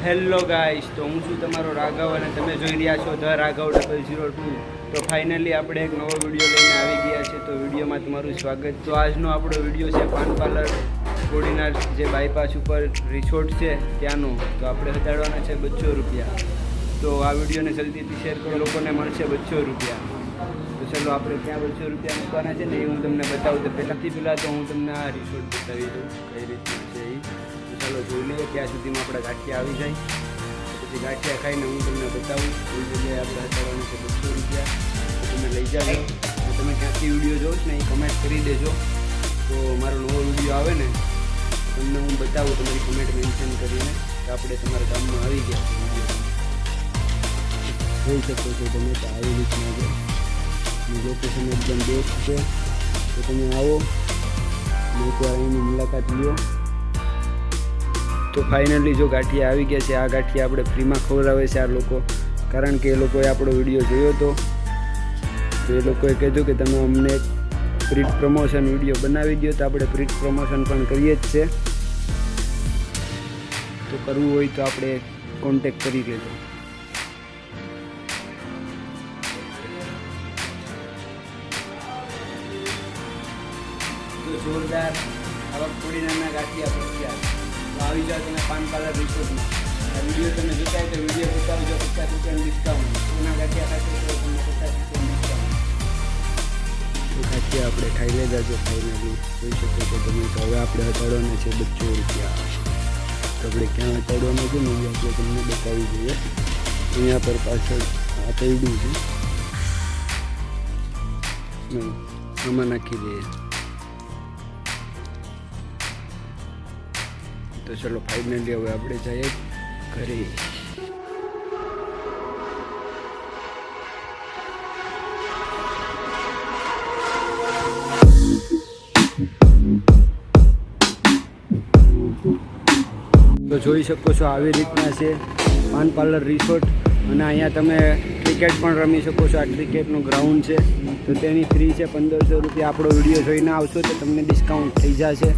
Hello guys, તો હું છું તમારો રાઘવ અને તમે જોઈ રહ્યા છો ધ રાઘવ 002. તો ફાઇનલી આપણે એક નવો વિડીયો લઈને આવી ગયા છે. તો વિડીયોમાં તમારું સ્વાગત. તો આજનો આપણો વિડીયો છે પાન પાર્લર કોડીનાર જે બાયપાસ ઉપર રિસોર્ટ છે ત્યાંનો. તો આપણે ઘટાડવાના છે 200 રૂપિયા. તો આ વિડીયોને જલ્દીથી શેર કરો, લોકોને મળશે 200 રૂપિયા. તો ચાલો આપણે ક્યાં 200 રૂપિયા મૂકવાના છે ને એ હું તમને બતાવું. તો પહેલાં તો હું તમને આ રિસોર્ટ બતાવી દઉં કઈ રીતનું છે એ. ચાલો જોઈ લઈએ, ત્યાં સુધીમાં આપણા ગાંઠિયા આવી જાય. પછી ગાંઠિયા ખાઈને હું તમને બતાવું. એ જગ્યાએ આપણે હટાવવાનું છે 200 રૂપિયા. તો તમે લઈ જાઓ. તમે ક્યાંથી વિડીયો જોવો ને એ કમેન્ટ કરી દેજો. તો મારો નવો વિડીયો આવે ને તમને હું બતાવું, તમારી કમેન્ટ મેન્શન કરીને કે આપણે તમારા ગામમાં આવી ગયા વિડીયો. જોઈ શકો છો તમે તો આવી રીતના છે. લોકેશન એકદમ બેસ્ટ છે. તો તમે આવો અને એકવાર અહીંની મુલાકાત લો. તો ફાઇનલી જો ગાંઠિયા આવી ગયા છે. આ ગાંઠિયા આપણે ફ્રીમાં ખવડાવે છે આ લોકો, કારણ કે એ લોકોએ આપણો વિડીયો જોયો હતો. તો એ લોકોએ કીધું કે તમે અમને પ્રીટ પ્રમોશન વિડીયો બનાવી દો. તો આપણે પ્રીટ પ્રમોશન પણ કરીએ જ છે. તો કરવું હોય તો આપણે કોન્ટેક્ટ કરી લેજો. તો જોરદાર આવા કોડીનારના ગાંઠિયા પ્રખ્યાત. તો આવી જાઓ તમે પાન પાર્લર રિસોર્ટમાં. આ વિડીયો તમે જોતા હોય તો વિડીયો બતાવજો. 50 રૂપિયાનું ડિસ્કાઉન્ટ. સોના ગાંઠિયા ખાશે તો તમને 50 રૂપિયાનું ડિસ્કાઉન્ટ. તો ગાંઠિયા આપણે ખાઈ લેતા જો ફાઇનલી જોઈ શકો છો તમે. તો હવે આપણે હટાડવાના છે 200 રૂપિયા. તો આપણે ક્યાં હટાડવાના છે ને એ આપણે તમને બતાવી દઈએ. અહીંયા પર પાછળ આ પૈડું છે નહીં, આમાં નાખી દઈએ. તો ચલો ફાઇનલી હવે આપણે જઈએ ઘરે. તો જોઈ શકો છો આવી રીતના છે પાન પાર્લર રિસોર્ટ. અને અહીંયા તમે ક્રિકેટ પણ રમી શકો છો. આ ક્રિકેટનું ગ્રાઉન્ડ છે. તો તેની ફ્રી છે 1500 રૂપિયા. આપણો વિડીયો જોઈને આવશો તો તમને ડિસ્કાઉન્ટ થઈ જશે.